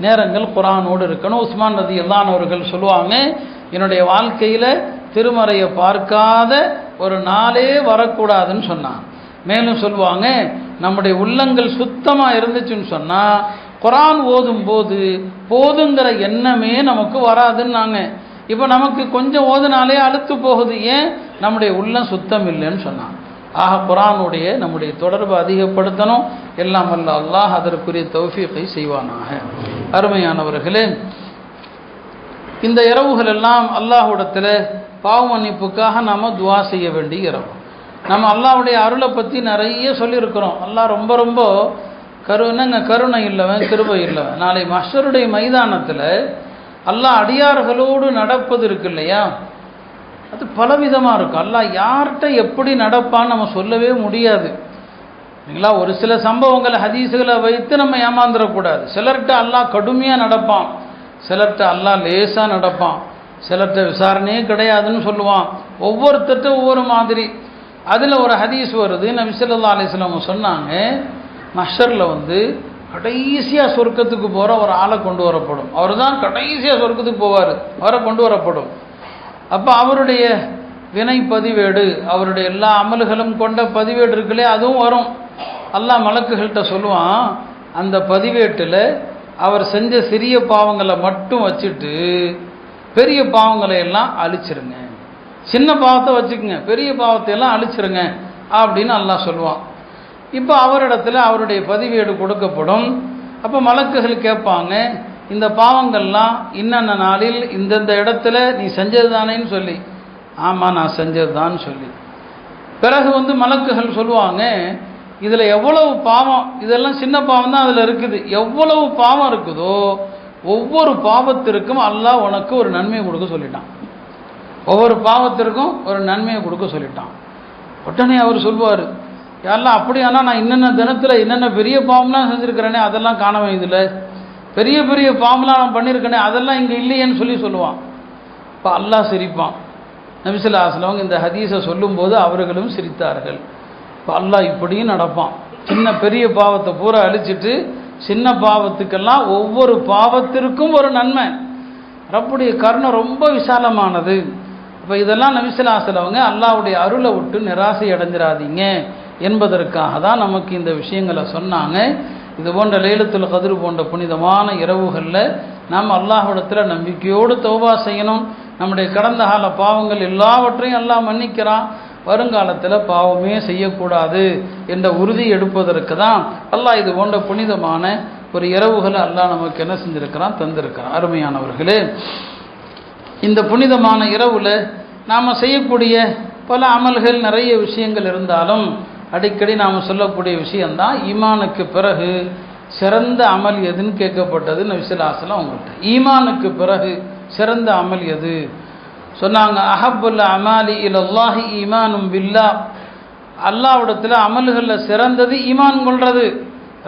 நேரங்கள் குர்ஆனோடு இருக்கணும். உஸ்மான் ரலியல்லாஹு அவர்கள் சொல்லுவாங்க, என்னுடைய வாழ்க்கையில் திருமறையை பார்க்காத ஒரு நாளே வரக்கூடாதுன்னு சொன்னாங்க. மேலும் சொல்லுவாங்க, நம்முடைய உள்ளங்கள் சுத்தமாக இருந்துச்சுன்னு சொன்னால் குர்ஆன் ஓதும் போது போதுங்கிற எண்ணமே நமக்கு வராதுன்னாங்க. இப்போ நமக்கு கொஞ்சம் ஓதுனாலே அழுத்து போகுது. ஏன்? நம்முடைய உள்ளம் சுத்தம் இல்லைன்னு சொன்னாங்க. ஆக குர்ஆனுடைய நம்முடைய தொடர்பு அதிகப்படுத்தணும். எல்லாம் வல்ல அல்லாஹ் அதற்குரிய தௌஃபீகை செய்வானாக. அருமையானவர்களே, இந்த இரவுகள் எல்லாம் அல்லாஹ்விடத்தில் பாவ மன்னிப்புக்காக நாம் துஆ செய்ய வேண்டிய இரவு. நம்ம அல்லாஹ்வுடைய அருளை பற்றி நிறைய சொல்லியிருக்கிறோம். அல்லாஹ் ரொம்ப ரொம்ப கருணை இல்லவன், கிருபை இல்லவன். நாளை மஹ்ஷருடைய மைதானத்தில் அல்லாஹ் அடியார்களோடு நடப்பது இருக்கு இல்லையா, அது பலவிதமாக இருக்கும். அல்லாஹ் யார்கிட்ட எப்படி நடப்பான்னு நம்ம சொல்லவே முடியாது இல்லைங்களா. ஒரு சில சம்பவங்களை ஹதீஸுகளை வைத்து நம்ம ஏமாந்துடக்கூடாது. சிலர்கிட்ட அல்லாஹ் கடுமையாக நடப்பான், சிலர்கிட்ட அல்லாஹ் லேசாக நடப்பான், சிலர்கிட்ட விசாரணையே கிடையாதுன்னு சொல்லுவான். ஒவ்வொருத்தட்ட ஒவ்வொரு மாதிரி. அதில் ஒரு ஹதீஸ் வருது, நபி ஸல்லல்லாஹு அலைஹி வஸல்லம் சொன்னாங்க, மஹ்ஷரில் கடைசியாக சொர்க்கத்துக்கு போகிற ஒரு ஆளை கொண்டு வரப்படும். அவர் தான் கடைசியாக சொர்க்கத்துக்கு போவார், அவரை கொண்டு வரப்படும். அப்போ அவருடைய வினை பதிவேடு, அவருடைய எல்லா அமல்களும் கொண்ட பதிவேடு இருக்குல்லே, அதுவும் வரும். அல்லாஹ் மலக்குகள்கிட்ட சொல்லுவான், அந்த பதிவேட்டில் அவர் செஞ்ச சிறிய பாவங்களை மட்டும் வச்சுட்டு பெரிய பாவங்களை எல்லாம் அழிச்சிருங்க, சின்ன பாவத்தை வச்சுக்கோங்க, பெரிய பாவத்தை எல்லாம் அழிச்சிருங்க அப்படின்னு அல்லாஹ் சொல்லுவான். இப்போ அவரிடத்துல அவருடைய பதிவேடு கொடுக்கப்படும். அப்போ மலக்குகள் கேட்பாங்க, இந்த பாவங்கள்லாம் இன்னென்ன நாளில் இந்தந்த இடத்துல நீ செஞ்சது தானேன்னு சொல்லி, ஆமாம் நான் செஞ்சது தான் சொல்லி. பிறகு மலக்குகள் சொல்லுவாங்க, இதில் எவ்வளவு பாவம், இதெல்லாம் சின்ன பாவம் தான் அதில் இருக்குது, எவ்வளவு பாவம் இருக்குதோ ஒவ்வொரு பாவத்திற்கும் அல்லாஹ் உனக்கு ஒரு நன்மையை கொடுக்க சொல்லிட்டான், ஒவ்வொரு பாவத்திற்கும் ஒரு நன்மையை கொடுக்க சொல்லிட்டான். உடனே அவர் சொல்வார், யாரெல்லாம் அப்படியானா நான் இன்னென்ன தினத்தில் என்னென்ன பெரிய பாவம்லாம் செஞ்சுருக்கிறேனே அதெல்லாம் காணவே, இதில் பெரிய பெரிய பாவம்லாம் நான் பண்ணியிருக்கேனே அதெல்லாம் இங்கே இல்லையேன்னு சொல்லுவான். இப்போ அல்லாஹ் சிரிப்பான். நபி ஸல்லல்லாஹு அலைஹி வஸல்லம் இந்த ஹதீஸை சொல்லும்போது அவர்களும் சிரித்தார்கள். இப்போ அல்லாஹ் இப்படியும் நடப்பான், சின்ன பெரிய பாவத்தை பூரா அழிச்சிட்டு சின்ன பாவத்துக்கெல்லாம் ஒவ்வொரு பாவத்திற்கும் ஒரு நன்மை. ரப்புடைய கருணை ரொம்ப விசாலமானது. இப்போ இதெல்லாம் நபி ஸல்லல்லாஹு அலைஹி வஸல்லம் அல்லாஹ்வுடைய அருளை விட்டு நிராசை அடைஞ்சிடாதீங்க என்பதற்காக தான் நமக்கு இந்த விஷயங்களை சொன்னாங்க. இது போன்ற லைலத்துல் கத்ர் போன்ற புனிதமான இரவுகளில் நாம் அல்லாஹ்விடத்தில் நம்பிக்கையோடு தௌபா செய்யணும். நம்முடைய கடந்த கால பாவங்கள் எல்லாவற்றையும் அல்லாஹ் மன்னிக்கிறான். வருங்காலத்தில் பாவமே செய்யக்கூடாது என்ற உறுதி எடுப்பதற்கு தான் அல்லாஹ் இது போன்ற புனிதமான ஒரு இரவுகளை அல்லாஹ் நமக்கு என்ன செஞ்சிருக்கிறான், தந்திருக்கிறான். அருமையானவர்களே, இந்த புனிதமான இரவில் நாம் செய்யக்கூடிய பல அமல்கள் நிறைய விஷயங்கள் இருந்தாலும் அடிக்கடி நாம் சொல்லக்கூடிய விஷயந்தான், ஈமானுக்கு பிறகு சிறந்த அமல் எதுன்னு கேட்கப்பட்டது நபி ஸல்லல்லாஹு அலைஹி வஸல்லம் அவங்கள்ட்ட. ஈமானுக்கு பிறகு சிறந்த அமல் எது சொன்னாங்க? அஹப்புல் அமாலி இலல்லாஹி ஈமானும் பில்லா, அல்லாஹ்விடத்தில் அமல்களில் சிறந்தது ஈமான் கொள்வது.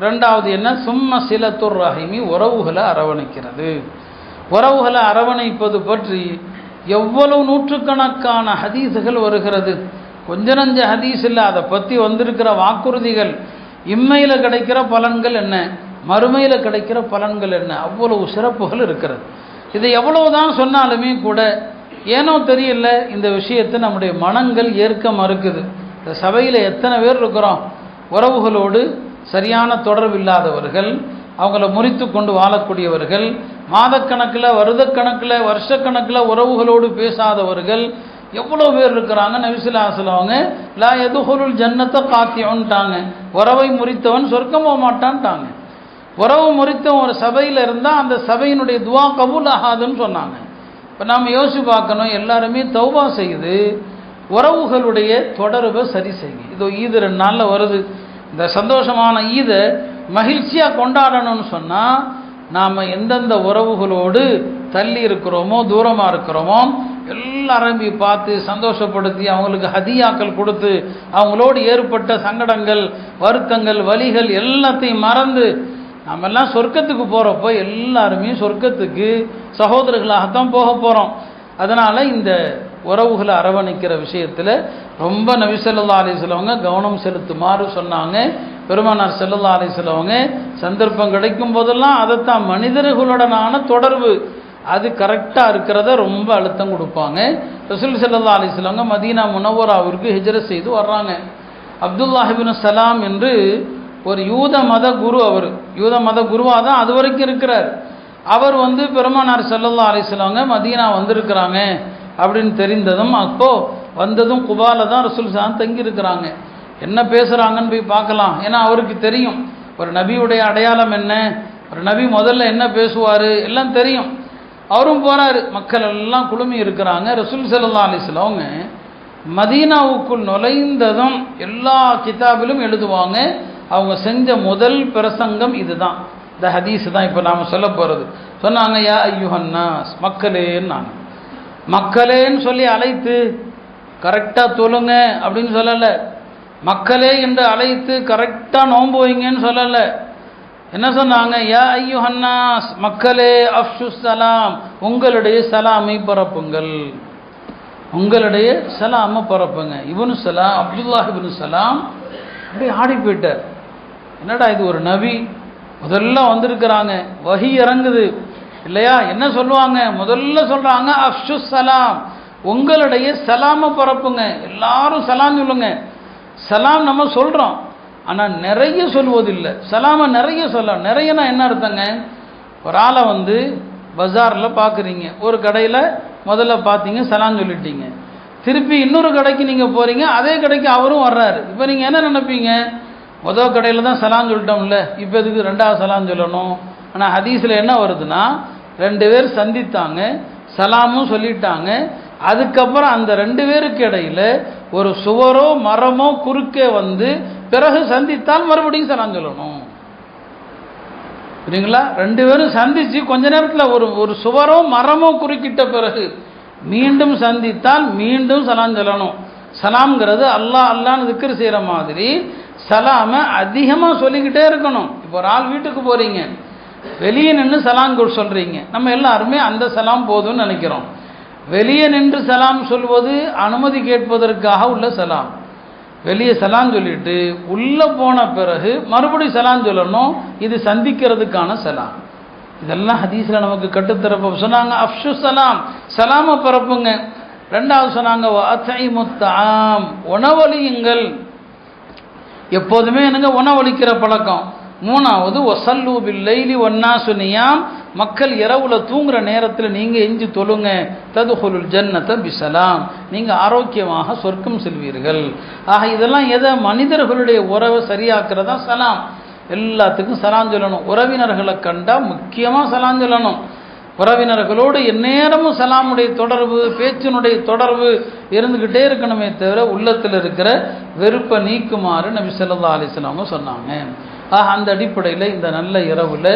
ரெண்டாவது என்ன? சும்ம சிலத்துர் ரஹீமி, உறவுகளை அரவணைக்கிறது. உறவுகளை அரவணைப்பது பற்றி எவ்வளவு நூற்றுக்கணக்கான ஹதீஸுகள் வருகிறது. கொஞ்ச நஞ்ச ஹதீஸ் இல்லை, அதை பற்றி வந்திருக்கிற வாக்குறுதிகள், இம்மையில் கிடைக்கிற பலன்கள் என்ன, மறுமையில் கிடைக்கிற பலன்கள் என்ன, அவ்வளவு சிறப்புகள் இருக்கிறது. இதை எவ்வளவுதான் சொன்னாலுமே கூட ஏனோ தெரியல இந்த விஷயத்தை நம்முடைய மனங்கள் ஏற்க மறுக்குது. இந்த சபையில் எத்தனை பேர் இருக்கிறோம், உறவுகளோடு சரியான தொடர்பு இல்லாதவர்கள், அவங்கள முறித்து கொண்டு வாழக்கூடியவர்கள், மாதக்கணக்கில் வருடக்கணக்கில் வருஷக்கணக்கில் உறவுகளோடு பேசாதவர்கள் எவ்வளோ பேர் இருக்கிறாங்க. நபி ஸல்லல்லாஹு அலைஹி வஸல்லம் அவங்க லா யதுஹுலுல் ஜன்னத காத்தியுன்ட்டாங்க, உறவை முறித்தவன் சொர்க்கம் போக மாட்டான்ட்டாங்க. உறவு முறித்தவன் ஒரு சபையில் இருந்தால் அந்த சபையினுடைய துவா கபூல் ஆகாதுன்னு சொன்னாங்க. இப்போ நாம் யோசிச்சு பார்க்கணும், எல்லாருமே தௌபா செய்து உறவுகளுடைய தொடர்பை சரி செய்யுங்க. இதோ ஈது 2 நாளில் வருது. இந்த சந்தோஷமான ஈதை மகிழ்ச்சியாக கொண்டாடணும்னு சொன்னால் நாம் எந்தெந்த உறவுகளோடு தள்ளி இருக்கிறோமோ தூரமாக இருக்கிறோமோ எல்லாரும் பார்த்து சந்தோஷப்படுத்தி அவங்களுக்கு ஹதியாக்கள் கொடுத்து அவங்களோடு ஏற்பட்ட சங்கடங்கள் வருத்தங்கள் வலிகள் எல்லாத்தையும் மறந்து நம்மெல்லாம் சொர்க்கத்துக்கு போகிறப்போ எல்லாருமே சொர்க்கத்துக்கு சகோதரர்களாகத்தான் போக போகிறோம். அதனால் இந்த உறவுகளை அரவணைக்கிற விஷயத்தில் ரொம்ப நபி ஸல்லல்லாஹு அலைஹி வஸல்லம் கவனம் செலுத்துமாறு சொன்னாங்க. பெருமானார் ஸல்லல்லாஹு அலைஹி வஸல்லம் சந்தர்ப்பம் கிடைக்கும் போதெல்லாம் அதைத்தான் மனிதர்களுடனான தொடர்பு அது கரெக்டாக இருக்கிறத ரொம்ப அழுத்தம் கொடுப்பாங்க. ரசூல் ஸல்லல்லாஹு அலைஹி வஸல்லம் மதீனா முனவ்வராவிற்கு ஹிஜ்ரத் செய்து வர்றாங்க. அப்துல்லாஹ் இப்னு சலாம் என்று ஒரு யூத மத குரு, அவர் யூத மத குருவாக தான் அது வரைக்கும் இருக்கிறார். அவர் பெருமானார் ஸல்லல்லாஹு அலைஹி வஸல்லம் மதீனா வந்திருக்கிறாங்க அப்படின்னு தெரிந்ததும் அப்போது வந்ததும் குபால தான் ரசூல் ஸல்லல்லாஹு தங்கி இருக்கிறாங்க. என்ன பேசுகிறாங்கன்னு போய் பார்க்கலாம். ஏன்னா அவருக்கு தெரியும் ஒரு நபியுடைய அடையாளம் என்ன, ஒரு நபி முதல்ல என்ன பேசுவார் எல்லாம் தெரியும். அவரும் போகிறாரு. மக்கள் எல்லாம் குழுமி இருக்கிறாங்க. ரசூல் ஸல்லல்லாஹு அலைஹி வஸல்லம் மதீனாவுக்குள் நுழைந்ததும் எல்லா கிதாபிலும் எழுதுவாங்க, அவங்க செஞ்ச முதல் பிரசங்கம் இதுதான், இந்த ஹதீஸ் தான் இப்போ நாம் சொல்ல போகிறது. சொன்னாங்க, யா ஐயுஹன்னாஸ், மக்களேன்னாங்க. மக்களேன்னு சொல்லி அழைத்து கரெக்டாக தொழுங்க அப்படின்னு சொல்லலை. மக்களே என்று அழைத்து கரெக்டாக நோன்பு வைங்கன்னு சொல்லலை. என்ன சொன்னாங்க? யா ஐயுஹன்னாஸ், மக்களே அஃஷு சலாம், உங்களுடைய சலாமை பரப்புங்கள், உங்களுடைய சலாமை பரப்புங்க. இப்னு சலாம், அப்துல்லாஹ் இப்னு சலாம் அப்படியே ஆடி போயிட்டார். என்னடா இது, ஒரு நபி முதல்ல வந்திருக்கிறாங்க, வஹி இறங்குது இல்லையா, என்ன சொல்லுவாங்க? முதல்ல சொல்கிறாங்க அஃஷு சலாம், உங்களுடைய சலாமை பரப்புங்க, எல்லாரும் சலாம் சொல்லுங்க. சலாம் நம்ம சொல்கிறோம், ஆனால் நிறைய சொல்வதில்லை. சலாமை நிறைய சொல்ல, நிறையனா என்ன அர்த்தங்க? ஒரு ஆளை பஜாரில் பார்க்குறீங்க, ஒரு கடையில் முதல்ல பார்த்தீங்க சலாம் சொல்லிட்டீங்க, திருப்பி இன்னொரு கடைக்கு நீங்கள் போகிறீங்க, அதே கடைக்கு அவரும் வர்றாரு. இப்போ நீங்கள் என்ன நினைப்பீங்க? முதல் கடையில் தான் சலாம் சொல்லிட்டோம்ல, இப்போ இதுக்கு 2வது சலாம் சொல்லணும். ஆனால் ஹதீஸில் என்ன வருதுன்னா, 2 பேர் சந்தித்தாங்க, சலாமும் சொல்லிட்டாங்க, அதுக்கப்புறம் அந்த 2 பேருக்கு இடையில் ஒரு சுவரோ மரமோ குறுக்கே பிறகு சந்தித்தால் மறுபடியும் சலாம் சொல்லணும். புரியுங்களா? 2 பேரும் சந்தித்து கொஞ்ச நேரத்தில் ஒரு சுவரோ மரமோ குறுக்கிட்ட பிறகு மீண்டும் சந்தித்தால் மீண்டும் சலாம் சொல்லணும். சலாம்ங்கிறது அல்லாஹ் அல்லான்னு திக்ர் செய்கிற மாதிரி சலாமை அதிகமாக சொல்லிக்கிட்டே இருக்கணும். இப்போ ஒரு ஆள் வீட்டுக்கு போகிறீங்க, வெளியே நின்று சலாம் சொல்கிறீங்க, நம்ம எல்லாருமே அந்த சலாம் போதும்னு நினைக்கிறோம். வெளியே நின்று சலாம் சொல்வது அனுமதி கேட்பதற்காக உள்ள சலாம். வெளியே சலாம் சொல்லிட்டு உள்ளே போன பிறகு மறுபடியும் சலாம் சொல்லணும், இது சந்திக்கிறதுக்கான சலாம். இதெல்லாம் ஹதீஸில் நமக்கு கட்டுத்தரப்ப சொன்னாங்க. அஃஷு சலாம், சலாமை பரப்புங்க. 2வது சொன்னாங்க வஅத்இமுத் தஆம், உணவளியுங்கள். எப்போதுமே எனக்கு உணவளிக்கிற பழக்கம். 3வது வஸல்லு பில்லைலி வன்னாசு நியாம், மக்கள் இரவுல தூங்குற நேரத்தில் நீங்கள் எஞ்சி தொழுங்க. ததுஹுலுல் ஜன்னத பிசலாம், நீங்கள் ஆரோக்கியமாக சொர்க்கம் செல்வீர்கள். ஆக இதெல்லாம் எதை? மனிதர்களுடைய உறவை சரியாக்குறதா சலாம். எல்லாத்துக்கும் சலாம் சொல்லணும். உறவினர்களை கண்டால் முக்கியமாக சலாம் சொல்லணும். உறவினர்களோடு எந்நேரமும் சலாமுடைய தொடர்பு, பேச்சினுடைய தொடர்பு இருந்துக்கிட்டே இருக்கணுமே தவிர உள்ளத்தில் இருக்கிற வெறுப்பை நீக்குமாறு நபி ஸல்லல்லாஹு அலைஹி வஸல்லம் சொன்னாங்க. அந்த அடிப்படையில் இந்த நல்ல இரவில்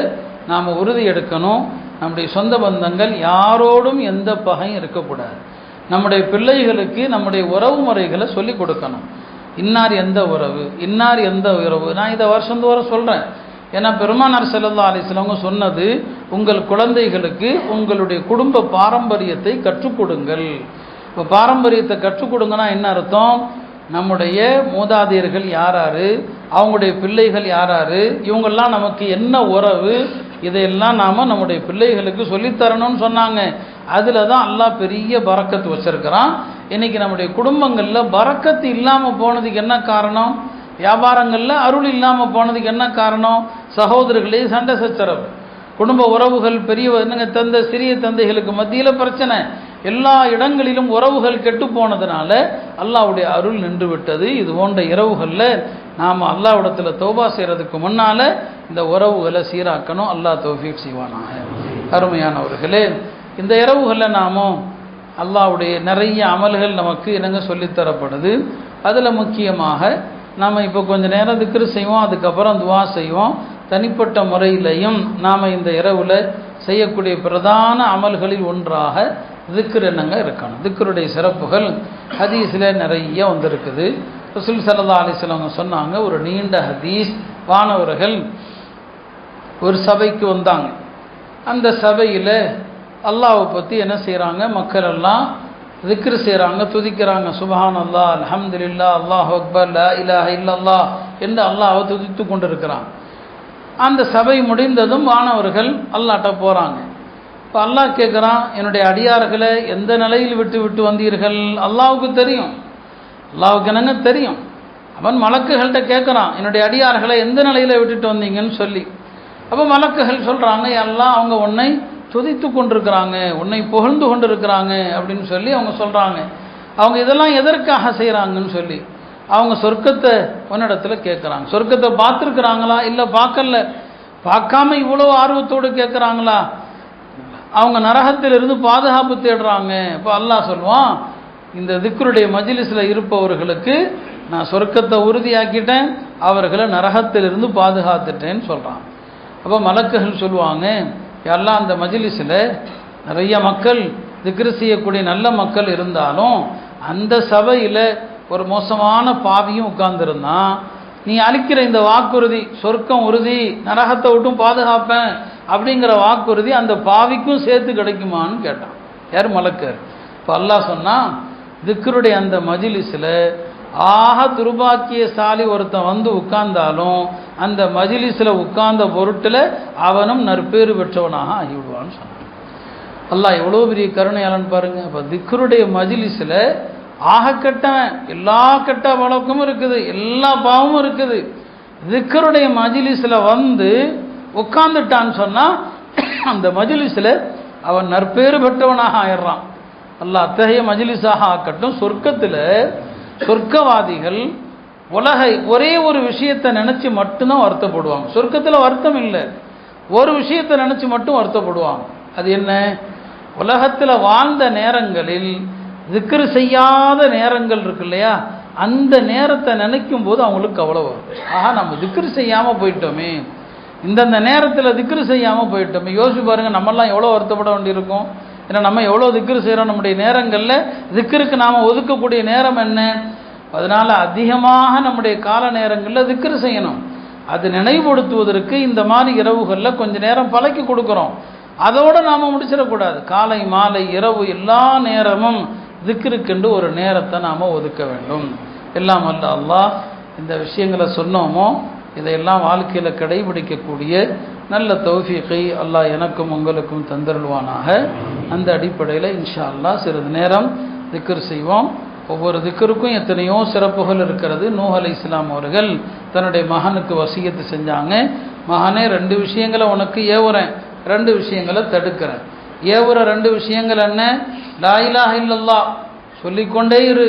நாம் உறுதி எடுக்கணும், நம்முடைய சொந்த பந்தங்கள் யாரோடும் எந்த பகையும் இருக்கக்கூடாது. நம்முடைய பிள்ளைகளுக்கு நம்முடைய உறவு முறைகளை சொல்லிக் கொடுக்கணும். இன்னார் எந்த உறவு, இன்னார் எந்த உறவு. நான் இதை வருஷந்தோறும் சொல்கிறேன். ஏன்னா பெருமானார் ஸல்லல்லாஹு அலைஹி வஸல்லம் சொன்னது, உங்கள் குழந்தைகளுக்கு உங்களுடைய குடும்ப பாரம்பரியத்தை கற்றுக் கொடுங்கள். இப்போ பாரம்பரியத்தை கற்றுக் கொடுங்கன்னா என்ன அர்த்தம்? நம்முடைய மூதாதையர்கள் யாராரு, அவங்களுடைய பிள்ளைகள் யாராரு, இவங்கெல்லாம் நமக்கு என்ன உறவு, இதையெல்லாம் நாம் நம்முடைய பிள்ளைகளுக்கு சொல்லித்தரணும்னு சொன்னாங்க. அதில் தான் அல்லாஹ் பெரிய பரக்கத்து வச்சிருக்கிறான். இன்றைக்கி நம்முடைய குடும்பங்களில் பரக்கத்து இல்லாமல் போனதுக்கு என்ன காரணம்? வியாபாரங்களில் அருள் இல்லாமல் போனதுக்கு என்ன காரணம்? சகோதரர்களே சண்டை சச்சரவு, குடும்ப உறவுகள், பெரிய தந்தை சிறிய தந்தைகளுக்கு மத்தியில் பிரச்சனை, எல்லா இடங்களிலும் உறவுகள் கெட்டு போனதுனால அல்லாஹ்வுடைய அருள் நின்று விட்டது. இது போன்ற இரவுகளில் நாம் அல்லாஹ்விடத்தில் தௌபா செய்கிறதுக்கு முன்னால் இந்த உறவுகளை சீராக்கணும். அல்லாஹ் தௌஃபீக் செய்வானாக. அருமையானவர்களே, இந்த இரவுகளில் நாமும் அல்லாஹ்வுடைய நிறைய அமல்கள் நமக்கு என்னங்க சொல்லித்தரப்படுது. அதில் முக்கியமாக நாம் இப்போ கொஞ்சம் நேரம் திக்ரு செய்வோம், அதுக்கப்புறம் துவா செய்வோம். தனிப்பட்ட முறையிலையும் நாம் இந்த இரவில் செய்யக்கூடிய பிரதான அமல்களில் ஒன்றாக திக்ர் என்னங்க இருக்கணும். திக்ருடைய சிறப்புகள் ஹதீஸில் நிறைய வந்திருக்குது. ரசூல் ஸல்லல்லாஹு அலைஹி வஸல்லம் சொன்னாங்க, ஒரு நீண்ட ஹதீஸ், வானவர்கள் ஒரு சபைக்கு வந்தாங்க. அந்த சபையில் அல்லாஹ்வை பற்றி என்ன செய்கிறாங்க, மக்கள் எல்லாம் திக்ரு செய்கிறாங்க, துதிக்கிறாங்க. சுப்ஹானல்லாஹ், அல்ஹம்துலில்லாஹ், அல்லாஹு அக்பர், லா இலாஹ இல்லல்லாஹ் என்று அல்லாஹ்வை துதித்து கொண்டிருக்கிறாங்க. அந்த சபை முடிந்ததும் வானவர்கள் அல்லாஹ்ட்ட போகிறாங்க. இப்போ அல்லாஹ் கேட்குறான், என்னுடைய அடியார்களை எந்த நிலையில் விட்டு விட்டு வந்தீர்கள்? அல்லாஹ்வுக்கு தெரியும், அல்லாஹ்வுக்கு என்னங்க தெரியும். அவன் மலக்குகள்கிட்ட கேட்குறான், என்னுடைய அடியார்களை எந்த நிலையில் விட்டுட்டு வந்தீங்கன்னு சொல்லி. அப்போ மலக்குகள் சொல்கிறாங்க, எல்லாம் அவங்க உன்னை துதித்து கொண்டிருக்கிறாங்க, உன்னை புகழ்ந்து கொண்டிருக்கிறாங்க அப்படின்னு சொல்லி அவங்க சொல்கிறாங்க. அவங்க இதெல்லாம் எதற்காக செய்கிறாங்கன்னு சொல்லி அவங்க சொர்க்கத்தை உன்னிடத்தில் கேட்குறாங்க. சொர்க்கத்தை பார்த்துருக்குறாங்களா? இல்லை பார்க்கல. பார்க்காம இவ்வளோ ஆர்வத்தோடு கேட்குறாங்களா? அவங்க நரகத்திலிருந்து பாதுகாப்பு தேடுறாங்க. இப்போ அல்லாஹ் சொல்லுவான், இந்த திக்ருடைய மஜ்லிஸில் இருப்பவர்களுக்கு நான் சொர்க்கத்தை உறுதியாக்கிட்டேன், அவர்களை நரகத்திலிருந்து பாதுகாத்துட்டேன்னு சொல்கிறான். அப்போ மலக்குகள் சொல்லுவாங்க, எல்லாம் அந்த மஜ்லிஸில் நிறைய மக்கள் திக்ரு செய்யக்கூடிய நல்ல மக்கள் இருந்தாலும் அந்த சபையில் ஒரு மோசமான பாவியும் உட்கார்ந்துருந்தான். நீ அளிக்கிற இந்த வாக்குறுதி, சொர்க்கம் உறுதி, நரகத்தை விட்டும் பாதுகாப்பேன் அப்படிங்கிற வாக்குறுதி அந்த பாவிக்கும் சேர்த்து கிடைக்குமான்னு கேட்டான். யார்? மலக்கர். இப்போ அல்லாஹ் சொன்னால், திக்ருடைய அந்த மஜ்லிஸில் ஆக துர்பாக்கியசாலி ஒருத்தன் வந்து உட்கார்ந்தாலும் அந்த மஜ்லிஸில் உட்கார்ந்த பொருட்டில் அவனும் நற்பேறு பெற்றவனாக ஆகிவிடுவான்னு சொன்னான். அல்லாஹ் எவ்வளோ பெரிய கருணையாளன் பாருங்க. அப்போ திக்ருடைய மஜ்லிஸில் ஆக கெட்டவன், எல்லா கெட்ட வழக்கமும் இருக்குது, எல்லா பாவமும் இருக்குது. திக்ருடைய மஜ்லிஸில் வந்து உட்கார்ந்துட்டான்னு சொன்னால் அந்த மஜ்லிஸில் அவன் நற்பேறு பெற்றவனாக ஆயிடுறான். அல்லாஹ் அத்தகைய மஜ்லிஸாக ஆக்கட்டும். சொர்க்கத்தில் சொர்க்கவாதிகள் ஒரே ஒரு விஷயத்தை நினச்சி மட்டும்தான் வருத்தப்படுவாங்க. சொர்க்கத்தில் வருத்தம் இல்லை, ஒரு விஷயத்தை நினச்சி மட்டும் வருத்தப்படுவாங்க. அது என்ன? உலகத்தில் வாழ்ந்த நேரங்களில் திக்ரு செய்யாத நேரங்கள் இருக்கு இல்லையா, அந்த நேரத்தை நினைக்கும் போது அவங்களுக்கு கவலை வரும். ஆஹா, நம்ம திக்ரு செய்யாமல் போயிட்டோமே, இந்தந்த நேரத்தில் திக்ரு செய்யாமல் போயிட்டோமே. யோசிச்சு பாருங்கள், நம்மெல்லாம் எவ்வளோ வருத்தப்பட வேண்டியிருக்கும். ஏன்னா நம்ம எவ்வளோ திக்ரு செய்கிறோம், நம்முடைய நேரங்களில் திக்ருக்கு நாம் ஒதுக்கக்கூடிய நேரம் என்ன? அதனால் அதிகமாக நம்முடைய கால நேரங்களில் திக்ரு செய்யணும். அது நினைவுபடுத்துவதற்கு இந்த மாதிரி இரவுகளில் கொஞ்சம் நேரம் பழக்கி கொடுக்குறோம். அதோடு நாம் முடிச்சிடக்கூடாது. காலை மாலை இரவு எல்லா நேரமும் திக்ருக்கென்று ஒரு நேரத்தை நாம் ஒதுக்க வேண்டும். எல்லாம் அல்ல அல்லாஹ் இந்த விஷயங்களை சொன்னோமோ இதையெல்லாம் வாழ்க்கையில் கடைபிடிக்கக்கூடிய நல்ல தௌஃபீகை அல்லாஹ் எனக்கும் உங்களுக்கும் தந்தருள்வானாக. அந்த அடிப்படையில் இன்ஷா அல்லாஹ் சிறிது நேரம் திக்ர் செய்வோம். ஒவ்வொரு திக்ருக்கும் எத்தனையோ சிறப்புகள் இருக்கிறது. நூஹ் அலைஹிஸ்ஸலாம் அவர்கள் தன்னுடைய மகனுக்கு வசியத்து செஞ்சாங்க, மகனே 2 விஷயங்களை உனக்கு ஏவுறேன், 2 விஷயங்களை தடுக்கிறேன். ஏவுற 2 விஷயங்கள் என்ன? லா இலாஹ இல்லல்லாஹ் சொல்லிக்கொண்டே இரு.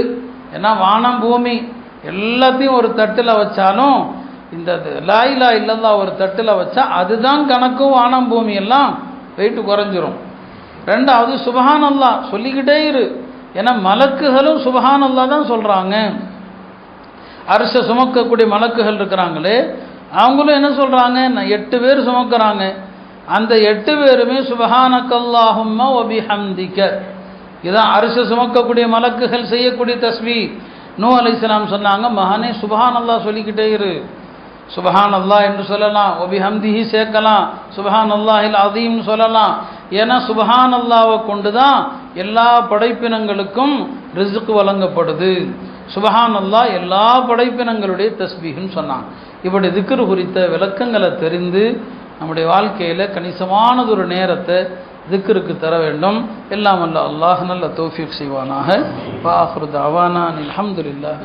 ஏன்னா வானம் பூமி எல்லாத்தையும் ஒரு தட்டில் வச்சாலும் இந்த லா இலாஹ இல்லல்லாஹ் ஒரு தட்டில் வச்சா அதுதான் கணக்கும், வானம் பூமி எல்லாம் வெயிட்டு குறைஞ்சிரும். 2வது சுப்ஹானல்லாஹ் சொல்லிக்கிட்டே இரு. ஏன்னா மலக்குகளும் சுப்ஹானல்லாஹ் தான் சொல்கிறாங்க. அர்ஷ சுமக்கக்கூடிய மலக்குகள் இருக்கிறாங்களே, அவங்களும் என்ன சொல்கிறாங்க? 8 பேர் சுமக்கிறாங்க. அந்த 8 பேருமே சுப்ஹானக்கல்லாஹும்ம வ பிஹம்திக, இதான் அர்ஷ சுமக்கக்கூடிய மலக்குகள் செய்யக்கூடிய தஸ்பீஹ். நூஹ் அலைஹிஸ்ஸலாம் சொன்னாங்க, மகனே சுப்ஹானல்லாஹ் சொல்லிக்கிட்டே இரு. சுப்ஹானல்லாஹ் என்று சொல்லலாம், வ பிஹம்திஹி சேர்க்கலாம், சுப்ஹானல்லாஹில் அஸீம் சொல்லலாம். ஏன்னா சுப்ஹானல்லாஹ்வை கொண்டு தான் எல்லா படைப்பினங்களுக்கும் ரிஸ்க் வழங்கப்படுது. சுப்ஹானல்லாஹ் எல்லா படைப்பினங்களுடைய தஸ்பீஹ்னு சொன்னாங்க. இப்படி திக்ர் குறித்த விளக்கங்களை தெரிந்து நம்முடைய வாழ்க்கையில் கணிசமானதொரு நேரத்தை திக்ருக்கு தர வேண்டும். எல்லாம் அல்ல அல்லாஹ் நல்ல தௌஃபீக் செய்வானாக. வ ஆகிரு தஅவானா அல்ஹம்துலில்லாஹ்.